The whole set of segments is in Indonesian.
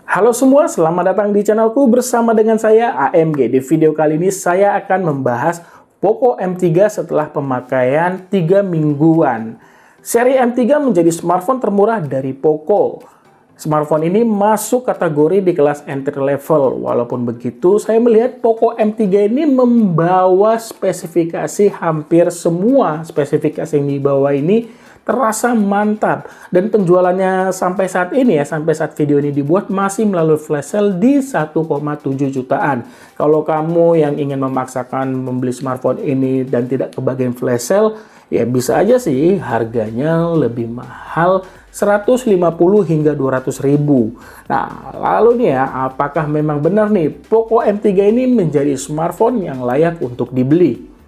Halo semua, selamat datang di channelku bersama dengan saya AMG. Di video kali ini saya akan membahas Poco M3 setelah pemakaian 3 mingguan. Seri M3 menjadi smartphone termurah dari Poco. Smartphone ini masuk kategori di kelas entry level. Walaupun begitu, saya melihat Poco M3 ini membawa spesifikasi hampir semua spesifikasi yang dibawa ini terasa mantap, dan penjualannya sampai saat ini sampai saat video ini dibuat masih melalui flash sale di 1,7 jutaan. Kalau kamu yang ingin memaksakan membeli smartphone ini dan tidak kebagian flash sale, ya bisa aja sih harganya lebih mahal 150 hingga 200 ribu. Nah, lalu nih apakah memang benar nih Poco M3 ini menjadi smartphone yang layak untuk dibeli?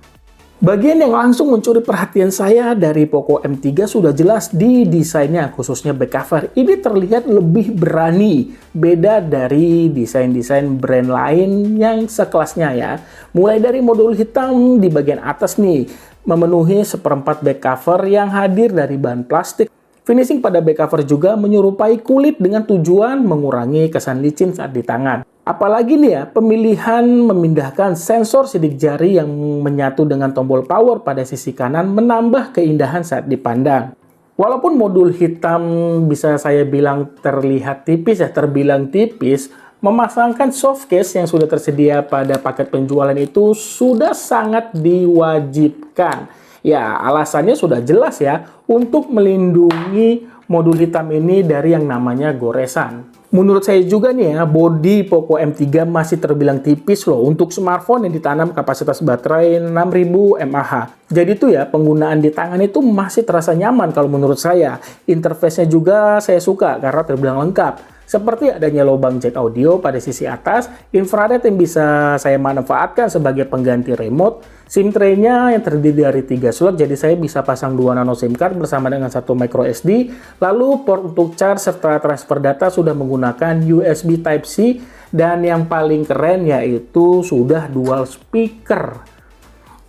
Bagian yang langsung mencuri perhatian saya dari Poco M3 sudah jelas di desainnya, khususnya back cover. Ini terlihat lebih berani, beda dari desain-desain brand lain yang sekelasnya ya. Mulai dari modul hitam di bagian atas nih, memenuhi seperempat back cover yang hadir dari bahan plastik. Finishing pada back cover juga menyerupai kulit dengan tujuan mengurangi kesan licin saat di tangan. Apalagi nih pemilihan memindahkan sensor sidik jari yang menyatu dengan tombol power pada sisi kanan menambah keindahan saat dipandang. Walaupun modul hitam bisa saya bilang terlihat tipis terbilang tipis, memasangkan soft case yang sudah tersedia pada paket penjualan itu sudah sangat diwajibkan. Ya, alasannya sudah jelas untuk melindungi modul hitam ini dari yang namanya goresan. Menurut saya juga nih bodi Poco M3 masih terbilang tipis loh untuk smartphone yang ditanam kapasitas baterai 6000 mAh. Jadi tuh penggunaan di tangan itu masih terasa nyaman kalau menurut saya. Interface-nya juga saya suka karena terbilang lengkap. Seperti adanya lubang jack audio pada sisi atas, infrared yang bisa saya manfaatkan sebagai pengganti remote, SIM tray-nya yang terdiri dari 3 slot, jadi saya bisa pasang 2 nano SIM card bersama dengan 1 micro SD, lalu port untuk charge serta transfer data sudah menggunakan USB Type-C, dan yang paling keren yaitu sudah dual speaker.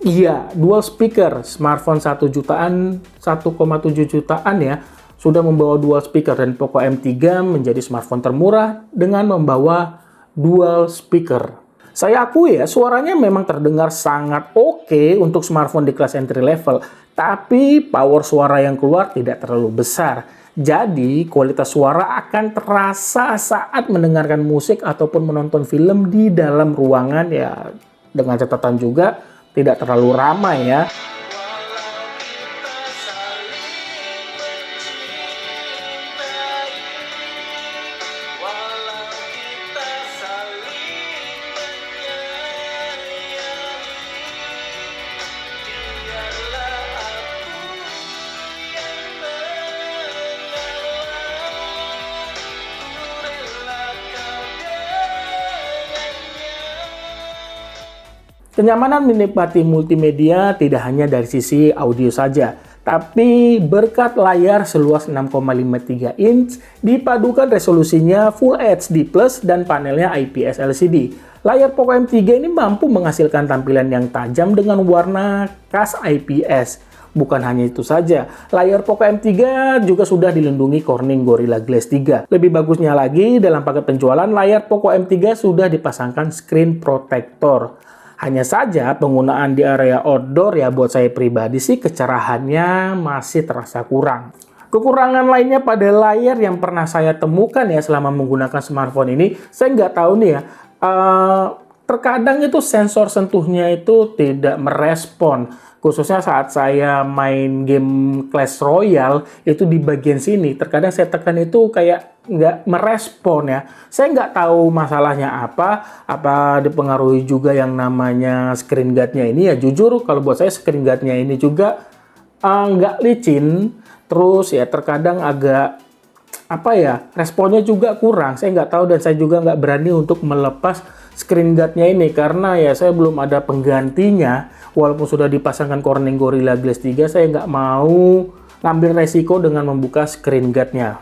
Iya, dual speaker, smartphone 1 jutaan, 1,7 jutaan sudah membawa dual speaker, dan Poco M3 menjadi smartphone termurah dengan membawa dual speaker. Saya akui suaranya memang terdengar sangat oke untuk smartphone di kelas entry level, tapi power suara yang keluar tidak terlalu besar. Jadi kualitas suara akan terasa saat mendengarkan musik ataupun menonton film di dalam ruangan dengan catatan juga tidak terlalu ramai Kenyamanan menikmati multimedia tidak hanya dari sisi audio saja, tapi berkat layar seluas 6,53 inch dipadukan resolusinya Full HD Plus dan panelnya IPS LCD. Layar Poco M3 ini mampu menghasilkan tampilan yang tajam dengan warna khas IPS. Bukan hanya itu saja, layar Poco M3 juga sudah dilindungi Corning Gorilla Glass 3. Lebih bagusnya lagi, dalam paket penjualan layar Poco M3 sudah dipasangkan screen protector. Hanya saja penggunaan di area outdoor buat saya pribadi sih kecerahannya masih terasa kurang. Kekurangan lainnya pada layar yang pernah saya temukan selama menggunakan smartphone ini, saya nggak tahu nih terkadang itu sensor sentuhnya itu tidak merespon. Khususnya saat saya main game Clash Royale, itu di bagian sini, terkadang saya tekan itu kayak nggak merespon Saya nggak tahu masalahnya apa dipengaruhi juga yang namanya screen guard-nya ini jujur kalau buat saya screen guard-nya ini juga nggak licin, terus terkadang agak responnya juga kurang. Saya nggak tahu dan saya juga nggak berani untuk melepas screen guard-nya ini karena saya belum ada penggantinya. Walaupun sudah dipasangkan Corning Gorilla Glass 3, saya nggak mau ngambil resiko dengan membuka screen guard-nya.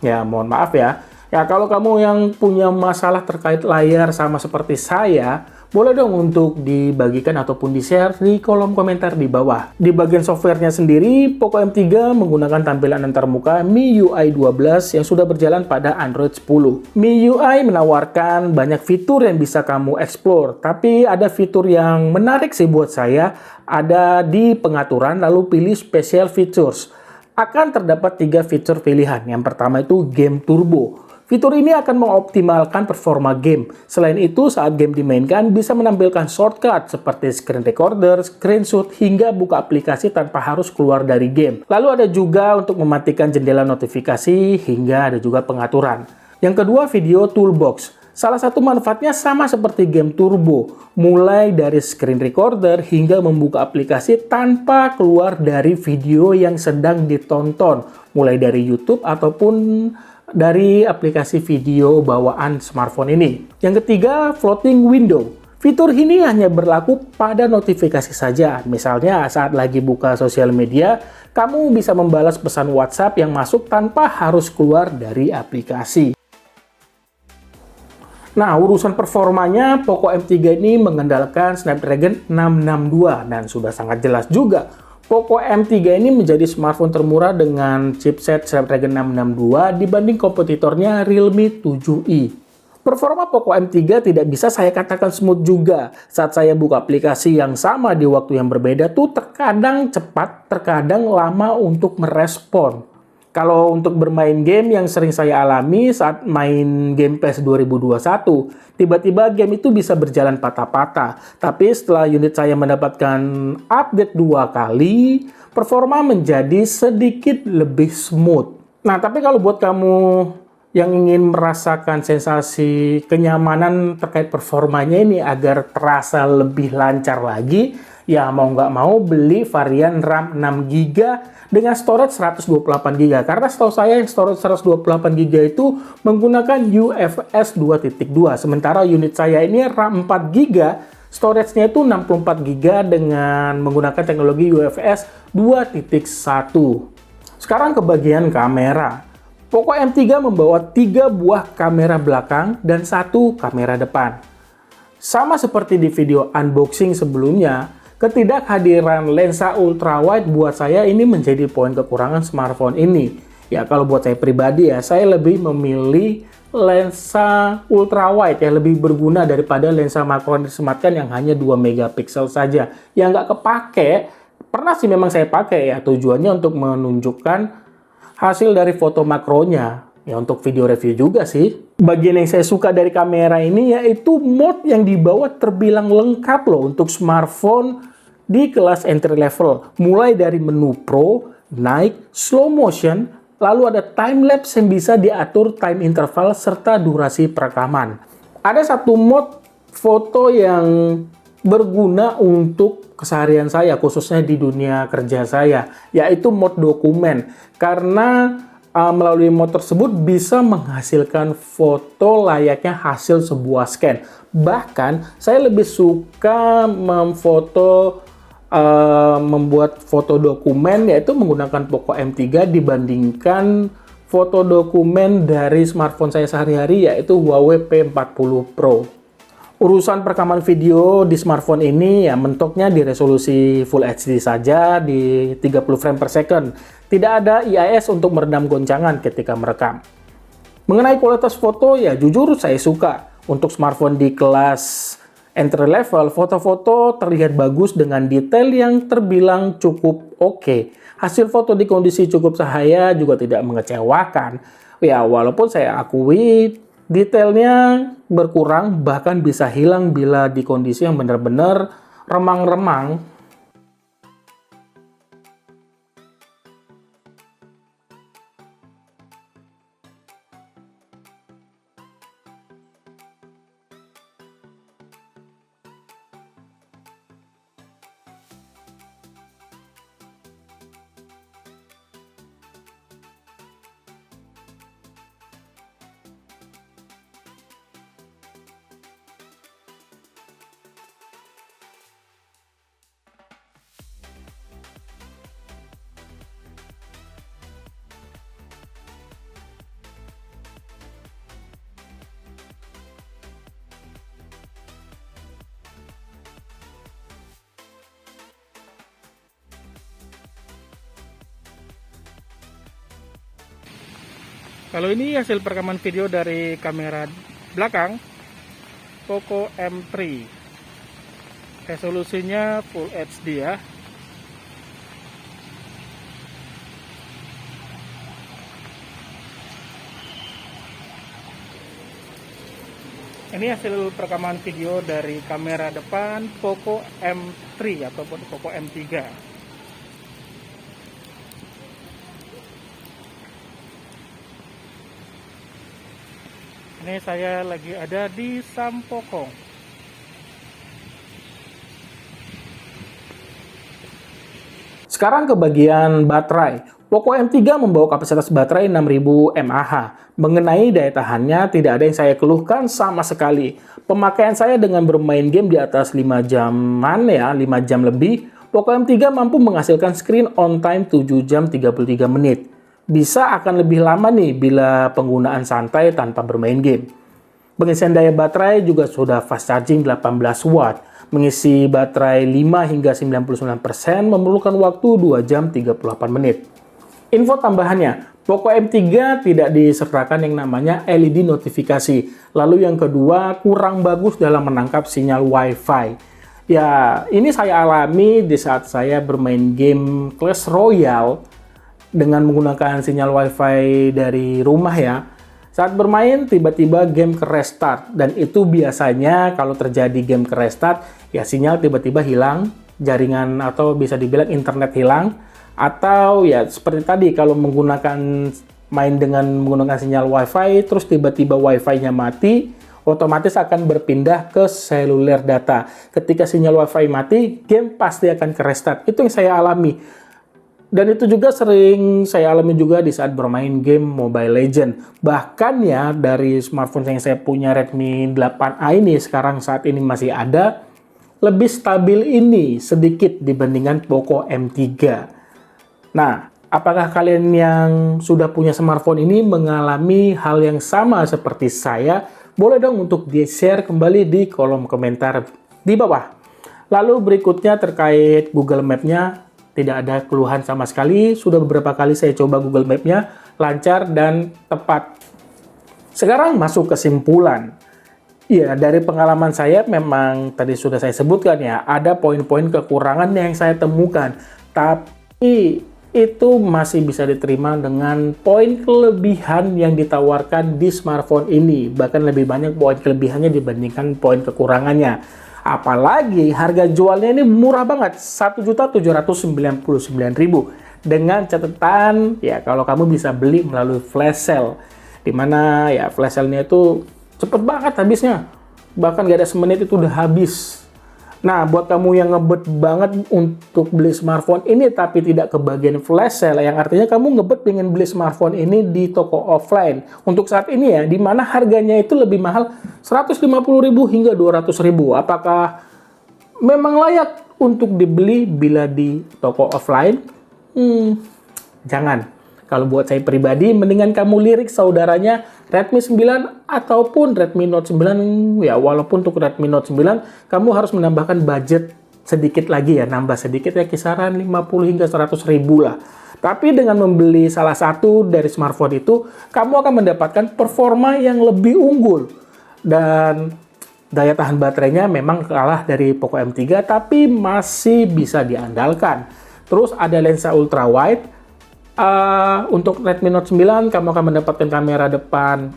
Mohon maaf ya. Kalau kamu yang punya masalah terkait layar sama seperti saya, Boleh dong untuk dibagikan ataupun di-share di kolom komentar di bawah. Di bagian softwarenya sendiri, Poco M3 menggunakan tampilan antarmuka MIUI 12 yang sudah berjalan pada Android 10. MIUI menawarkan banyak fitur yang bisa kamu explore, tapi ada fitur yang menarik sih buat saya, ada di pengaturan lalu pilih Special Features. Akan terdapat 3 fitur pilihan. Yang pertama itu Game Turbo. Fitur ini akan mengoptimalkan performa game. Selain itu, saat game dimainkan bisa menampilkan shortcut seperti screen recorder, screenshot, hingga buka aplikasi tanpa harus keluar dari game. Lalu ada juga untuk mematikan jendela notifikasi, hingga ada juga pengaturan. Yang kedua, Video Toolbox. Salah satu manfaatnya sama seperti Game Turbo, mulai dari screen recorder hingga membuka aplikasi tanpa keluar dari video yang sedang ditonton, mulai dari YouTube ataupun dari aplikasi video bawaan smartphone ini. Yang ketiga, Floating Window. Fitur ini hanya berlaku pada notifikasi saja. Misalnya saat lagi buka sosial media, kamu bisa membalas pesan WhatsApp yang masuk tanpa harus keluar dari aplikasi. Nah, urusan performanya, Poco M3 ini mengandalkan Snapdragon 662 dan sudah sangat jelas juga. Poco M3 ini menjadi smartphone termurah dengan chipset Snapdragon 662 dibanding kompetitornya Realme 7i. Performa Poco M3 tidak bisa saya katakan smooth juga. Saat saya buka aplikasi yang sama di waktu yang berbeda tuh terkadang cepat, terkadang lama untuk merespon. Kalau untuk bermain game yang sering saya alami saat main game PES 2021, tiba-tiba game itu bisa berjalan patah-patah. Tapi setelah unit saya mendapatkan update 2 kali, performa menjadi sedikit lebih smooth. Nah, tapi kalau buat kamu yang ingin merasakan sensasi kenyamanan terkait performanya ini agar terasa lebih lancar lagi, ya mau nggak mau beli varian RAM 6GB dengan storage 128GB. Karena setahu saya yang storage 128GB itu menggunakan UFS 2.2. Sementara unit saya ini RAM 4GB, storage-nya itu 64GB dengan menggunakan teknologi UFS 2.1. Sekarang ke bagian kamera. Poco M3 membawa 3 buah kamera belakang dan 1 kamera depan. Sama seperti di video unboxing sebelumnya, ketidakhadiran lensa ultrawide buat saya ini menjadi poin kekurangan smartphone ini. Ya kalau buat saya pribadi ya, saya lebih memilih lensa ultrawide yang lebih berguna daripada lensa makro yang disematkan yang hanya 2 megapiksel saja. Yang nggak kepake, pernah sih memang saya pakai ya, tujuannya untuk menunjukkan hasil dari foto makronya. Ya untuk video review juga sih. Bagian yang saya suka dari kamera ini yaitu mode yang dibawa terbilang lengkap loh untuk smartphone di kelas entry level. Mulai dari menu Pro, naik, slow motion, lalu ada time lapse yang bisa diatur time interval serta durasi perekaman. Ada satu mode foto yang berguna untuk keseharian saya, khususnya di dunia kerja saya, yaitu mode dokumen. Karena melalui mode tersebut bisa menghasilkan foto layaknya hasil sebuah scan. Bahkan, saya lebih suka membuat foto dokumen yaitu menggunakan Poco M3 dibandingkan foto dokumen dari smartphone saya sehari-hari yaitu Huawei P40 Pro. Urusan perekaman video di smartphone ini ya mentoknya di resolusi Full HD saja di 30 frame per second. Tidak ada IIS untuk meredam goncangan ketika merekam. Mengenai kualitas foto ya jujur saya suka. Untuk smartphone di kelas entry level, foto-foto terlihat bagus dengan detail yang terbilang cukup oke. Hasil foto di kondisi cukup cahaya juga tidak mengecewakan. Ya walaupun saya akui detailnya berkurang, bahkan bisa hilang bila di kondisi yang benar-benar remang-remang. Kalau ini hasil perekaman video dari kamera belakang Poco M3. Resolusinya Full HD ya. Ini hasil perekaman video dari kamera depan Poco M3 ataupun Poco M3. Ini saya lagi ada di Sampokong. Sekarang ke bagian baterai. Poco M3 membawa kapasitas baterai 6000 mAh. Mengenai daya tahannya, tidak ada yang saya keluhkan sama sekali. Pemakaian saya dengan bermain game di atas 5 jaman ya, 5 jam lebih, Poco M3 mampu menghasilkan screen on time 7 jam 33 menit. Bisa akan lebih lama nih bila penggunaan santai tanpa bermain game. Pengisian daya baterai juga sudah fast charging 18 watt. Mengisi baterai 5 hingga 99% memerlukan waktu 2 jam 38 menit. Info tambahannya, Poco M3 tidak disertakan yang namanya LED notifikasi. Lalu yang kedua, kurang bagus dalam menangkap sinyal Wi-Fi. Ya, ini saya alami di saat saya bermain game Clash Royale dengan menggunakan sinyal Wi-Fi dari rumah ya. Saat bermain, tiba-tiba game ke-restart. Dan itu biasanya kalau terjadi game ke-restart, ya sinyal tiba-tiba hilang, jaringan atau bisa dibilang internet hilang. Atau ya seperti tadi, kalau main dengan menggunakan sinyal Wi-Fi, terus tiba-tiba Wi-Fi-nya mati, otomatis akan berpindah ke seluler data. Ketika sinyal Wi-Fi mati, game pasti akan ke-restart. Itu yang saya alami. Dan itu juga sering saya alami juga di saat bermain game Mobile Legends. Bahkan ya, dari smartphone yang saya punya Redmi 8A ini, sekarang saat ini masih ada, lebih stabil ini sedikit dibandingkan Poco M3. Nah, apakah kalian yang sudah punya smartphone ini mengalami hal yang sama seperti saya? Boleh dong untuk di-share kembali di kolom komentar di bawah. Lalu berikutnya terkait Google Map-nya, tidak ada keluhan sama sekali. Sudah beberapa kali saya coba Google Map-nya, lancar dan tepat. Sekarang masuk kesimpulan. Ya, dari pengalaman saya memang tadi sudah saya sebutkan ya, ada poin-poin kekurangan yang saya temukan. Tapi itu masih bisa diterima dengan poin kelebihan yang ditawarkan di smartphone ini. Bahkan lebih banyak poin kelebihannya dibandingkan poin kekurangannya. Apalagi harga jualnya ini murah banget, 1.799.000 dengan catatan ya kalau kamu bisa beli melalui flash sale, dimana ya flash sale-nya itu cepet banget habisnya, bahkan gak ada semenit itu udah habis. Nah, buat kamu yang ngebet banget untuk beli smartphone ini tapi tidak kebagian flash sale, yang artinya kamu ngebet pengen beli smartphone ini di toko offline. Untuk saat ini ya, di mana harganya itu lebih mahal 150.000 hingga 200.000. Apakah memang layak untuk dibeli bila di toko offline? Jangan. Kalau buat saya pribadi, mendingan kamu lirik saudaranya Redmi 9 ataupun Redmi Note 9. Ya, walaupun untuk Redmi Note 9, kamu harus menambahkan budget sedikit lagi ya. Nambah sedikit ya, kisaran 50 hingga 100 ribu lah. Tapi dengan membeli salah satu dari smartphone itu, kamu akan mendapatkan performa yang lebih unggul. Dan daya tahan baterainya memang kalah dari Poco M3, tapi masih bisa diandalkan. Terus ada lensa ultra wide. Untuk Redmi Note 9 kamu akan mendapatkan kamera depan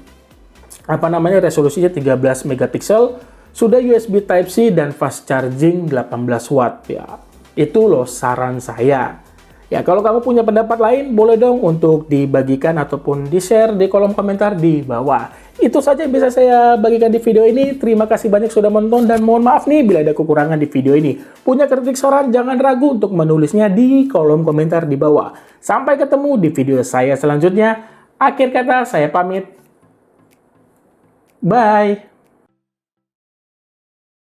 resolusinya 13 megapiksel, sudah USB Type-C dan fast charging 18 watt ya. Itu loh saran saya. Ya, kalau kamu punya pendapat lain boleh dong untuk dibagikan ataupun di-share di kolom komentar di bawah. Itu saja yang bisa saya bagikan di video ini. Terima kasih banyak sudah menonton dan mohon maaf nih bila ada kekurangan di video ini. Punya kritik saran jangan ragu untuk menulisnya di kolom komentar di bawah. Sampai ketemu di video saya selanjutnya. Akhir kata saya pamit. Bye.